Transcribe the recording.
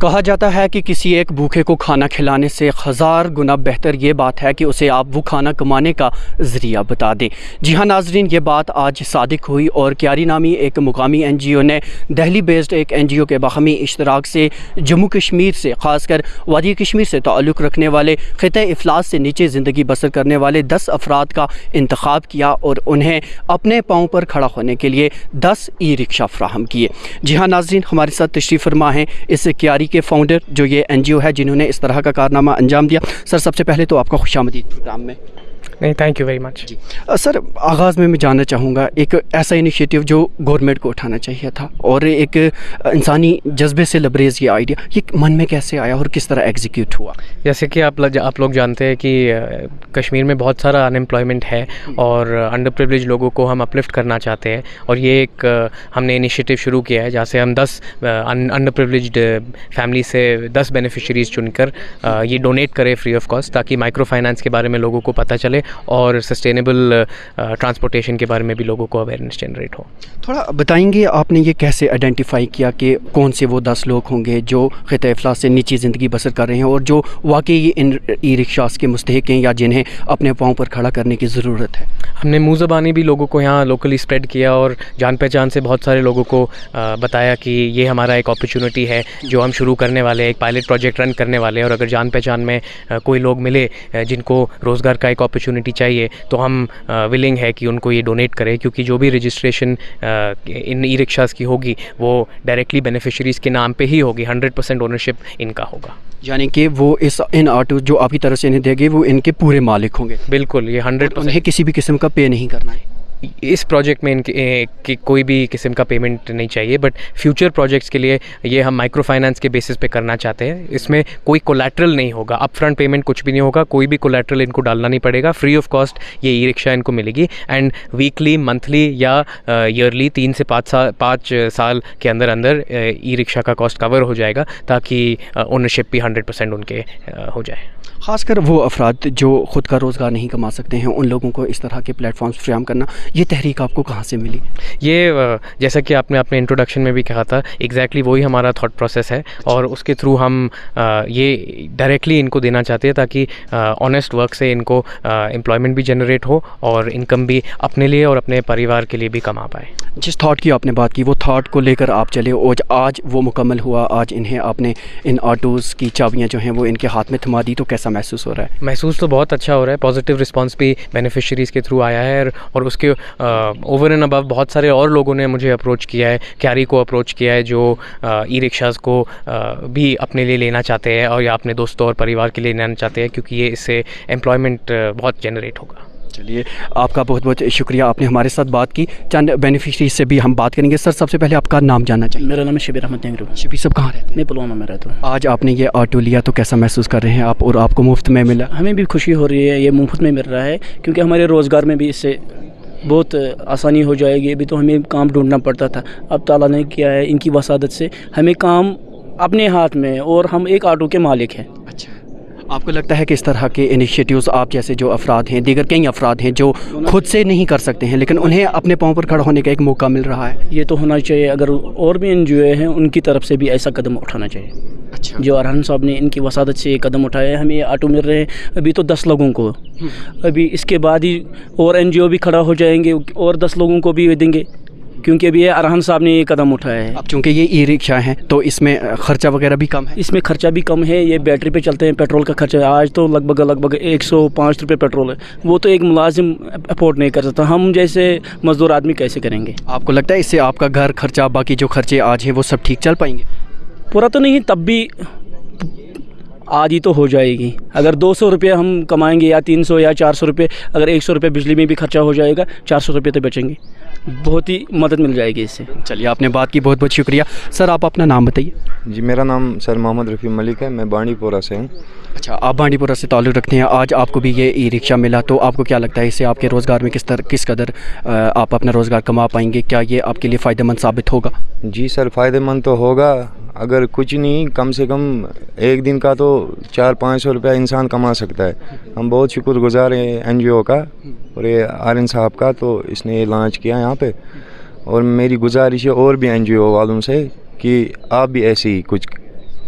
کہا جاتا ہے کہ کسی ایک بھوکے کو کھانا کھلانے سے 1000 گنا بہتر یہ بات ہے کہ اسے آپ وہ کھانا کمانے کا ذریعہ بتا دیں۔ جی ہاں ناظرین، یہ بات آج صادق ہوئی اور کیاری نامی ایک مقامی این جی او نے دہلی بیسڈ ایک این جی او کے باہمی اشتراک سے جموں کشمیر سے، خاص کر وادی کشمیر سے تعلق رکھنے والے خطۂ افلاس سے نیچے زندگی بسر کرنے والے 10 افراد کا انتخاب کیا اور انہیں اپنے پاؤں پر کھڑا ہونے کے لیے 10 ای رکشہ فراہم کیے۔ جی ہاں ناظرین، ہمارے ساتھ تشریف فرما ہیں اس کیاری کے فاؤنڈر جو یہ این جی او ہے جنہوں نے اس طرح کا کارنامہ انجام دیا۔ سر سب سے پہلے تو آپ کا خوش آمدید پروگرام میں۔ نہیں، تھینک یو ویری مچ۔ جی سر، آغاز میں جاننا چاہوں گا ایک ایسا انیشیٹو جو گورنمنٹ کو اٹھانا چاہیے تھا اور ایک انسانی جذبے سے لبریز یہ آئیڈیا، یہ من میں کیسے آیا اور کس طرح ایگزیکیوٹ ہوا؟ جیسے کہ آپ لوگ جانتے ہیں کہ کشمیر میں بہت سارا ان امپلائمنٹ ہے اور انڈر پریولیج لوگوں کو ہم اپلفٹ کرنا چاہتے ہیں، اور یہ ایک ہم نے انیشیٹو شروع کیا ہے جہاں سے ہم 10 انڈر پریولیجڈ فیملی سے 10 بینیفیشریز چن کر یہ ڈونیٹ کرے فری آف کاسٹ، تاکہ مائکرو فائنانس کے بارے میں لوگوں کو پتہ چلے اور سسٹینیبل ٹرانسپورٹیشن کے بارے میں بھی لوگوں کو اویئرنیس جنریٹ ہو۔ تھوڑا بتائیں گے آپ نے یہ کیسے آئیڈینٹیفائی کیا کہ کون سے وہ 10 لوگ ہوں گے جو خطۂ افلاس سے نیچی زندگی بسر کر رہے ہیں اور جو واقعی ان ای رکشاز کے مستحق ہیں یا جنہیں اپنے پاؤں پر کھڑا کرنے کی ضرورت ہے؟ ہم نے منہ زبانی بھی لوگوں کو یہاں لوکلی اسپریڈ کیا اور جان پہچان سے بہت سارے لوگوں کو بتایا کہ یہ ہمارا ایک اپرچونٹی ہے جو ہم شروع کرنے والے ہیں، ایک پائلٹ پروجیکٹ رن کرنے والے ہیں، اور اگر جان پہچان میں کوئی لوگ ملے جن کو روزگار کا ایک اپرچونٹی چاہیے تو ہم ولنگ ہے کہ ان کو یہ ڈونیٹ کرے، کیونکہ جو بھی رجسٹریشن ان ای رکشاز کی ہوگی وہ ڈائریکٹلی بینیفیشریز کے نام پہ ہی ہوگی، 100% اونرشپ ان کا ہوگا، یعنی کہ وہ ان آٹو جو آپ کی طرف سے انہیں دے گے وہ ان کے پورے مالک ہوں گے؟ بالکل، یہ 100%۔ انہیں کسی بھی قسم کا پے نہیں کرنا ہے اس پروجیکٹ میں ان کی کوئی بھی قسم کا پیمنٹ نہیں چاہیے، بٹ فیوچر پروجیکٹس کے لیے یہ ہم مائکرو فائنانس کے بیسس پہ کرنا چاہتے ہیں۔ اس میں کوئی کولیٹرل نہیں ہوگا، اپ فرنٹ پیمنٹ کچھ بھی نہیں ہوگا، کوئی بھی کولیٹرل ان کو ڈالنا نہیں پڑے گا، فری آف کاسٹ یہ ای رکشا ان کو ملے گی، اینڈ ویکلی، منتھلی یا ایئرلی 3 سے 5 سال کے اندر ای رکشا کا کاسٹ کور ہو جائے گا، تاکہ اونرشپ بھی 100% ان کے ہو جائے۔ خاص کر وہ افراد جو خود کا روزگار نہیں کما سکتے ہیں ان لوگوں کو اس طرح کے پلیٹ فارمز فراہم کرنا، یہ تحریک آپ کو کہاں سے ملی؟ یہ جیسا کہ آپ نے اپنے انٹروڈکشن میں بھی کہا تھا، ایگزیکٹلی وہی ہمارا تھاٹ پروسیس ہے، اور اس کے تھرو ہم یہ ڈائریکٹلی ان کو دینا چاہتے ہیں تاکہ آنیسٹ ورک سے ان کو امپلائمنٹ بھی جنریٹ ہو اور انکم بھی اپنے لیے اور اپنے پریوار کے لیے بھی کما پائے۔ جس تھاٹ کی آپ نے بات کی وہ تھاٹ کو لے کر آپ چلے اور آج وہ مکمل ہوا، آج انہیں آپ نے ان آٹوز کی چابیاں جو ہیں وہ ان کے ہاتھ میں تھما دی، تو کیسا محسوس ہو رہا ہے؟ محسوس تو بہت اچھا ہو رہا ہے، پازیٹیو رسپانس بھی بینیفیشریز کے تھرو آیا ہے، اور اس کے اوور اینڈ ابو بہت سارے اور لوگوں نے مجھے اپروچ کیا ہے، کیاری کو اپروچ کیا ہے، جو ای رکشاز کو بھی اپنے لیے لینا چاہتے ہیں اور یا اپنے دوستوں اور پریوار کے لیے لینا چاہتے ہیں، کیونکہ یہ اس سے امپلائمنٹ بہت جنریٹ ہوگا۔ چلیے، آپ کا بہت بہت شکریہ، آپ نے ہمارے ساتھ بات کی۔ چند بینیفیشریز سے بھی ہم بات کریں گے۔ سر سب سے پہلے آپ کا نام جاننا چاہیے؟ میرا نام ہے شبیر احمد نگرو۔ شبیر صاحب کہاں رہتے ہیں؟ میں پلوامہ میں رہتا ہوں۔ آج آپ نے یہ آٹو لیا تو کیسا محسوس کر رہے ہیں آپ، اور آپ کو مفت میں ملا؟ ہمیں بھی خوشی ہو رہی ہے، یہ مفت میں مل رہا ہے، کیونکہ ہمارے روزگار میں بھی اس سے بہت آسانی ہو جائے گی۔ ابھی تو ہمیں کام ڈھونڈنا پڑتا تھا، اب تعالیٰ نے کیا ہے ان کی وسادت سے ہمیں کام اپنے ہاتھ میں، اور ہم ایک آٹو کے مالک ہیں۔ اچھا، آپ کو لگتا ہے کہ اس طرح کے انیشیٹیوز آپ جیسے جو افراد ہیں، دیگر کئی افراد ہیں جو خود سے نہیں کر سکتے ہیں لیکن انہیں اپنے پاؤں پر کھڑا ہونے کا ایک موقع مل رہا ہے؟ یہ تو ہونا چاہیے، اگر اور بھی این جی او ہیں ان کی طرف سے بھی ایسا قدم اٹھانا چاہیے۔ اچھا، جو ارحان صاحب نے ان کی وسادت سے یہ قدم اٹھایا ہے، ہمیں یہ آٹو مل رہے ہیں ابھی تو 10 لوگوں کو، ابھی اس کے بعد ہی اور این جی او بھی کھڑا ہو جائیں گے اور 10 لوگوں کو بھی دیں گے، کیونکہ ابھی یہ ارحان صاحب نے یہ قدم اٹھایا ہے۔ اب چونکہ یہ ای رکشا ہیں تو اس میں خرچہ وغیرہ بھی کم ہے؟ اس میں خرچہ بھی کم ہے، یہ بیٹری پہ چلتے ہیں، پیٹرول کا خرچہ آج تو لگ بھگ 105 روپے پیٹرول ہے، وہ تو ایک ملازم افورڈ نہیں کر سکتا، ہم جیسے مزدور آدمی کیسے کریں گے؟ آپ کو لگتا ہے اس سے آپ کا گھر خرچہ، باقی جو خرچے آج ہیں وہ سب ٹھیک چل پائیں گے؟ پورا تو نہیں، تب بھی آدھی تو ہو جائے گی۔ اگر 200 روپے ہم کمائیں گے یا 300 یا 400 روپے، اگر 100 روپے بجلی میں بھی خرچہ ہو جائے گا، 400 روپے تو بچیں گے، بہت ہی مدد مل جائے گی اس سے۔ چلیے، آپ نے بات کی، بہت بہت شکریہ۔ سر آپ اپنا نام بتائیے۔ جی، میرا نام سر محمد رفیع ملک ہے، میں بانڈی پورہ سے ہوں۔ اچھا، آپ بانڈی پورہ سے تعلق رکھتے ہیں، آج آپ کو بھی یہ ای رکشہ ملا تو آپ کو کیا لگتا ہے اس سے آپ کے روزگار میں کس قدر آپ اپنا روزگار کما پائیں گے؟ کیا یہ آپ کے لیے فائدہ مند ثابت ہوگا؟ جی سر، فائدہ مند تو ہوگا، اگر کچھ نہیں کم سے کم ایک دن کا تو 400-500 روپیہ انسان کما سکتا ہے۔ ہم بہت شکر گزار ہیں این جی او کا اور یہ آرین صاحب کا، تو اس نے یہ لانچ کیا یہاں پہ، اور میری گزارش ہے اور بھی این جی او والوں سے کہ آپ بھی ایسے ہی کچھ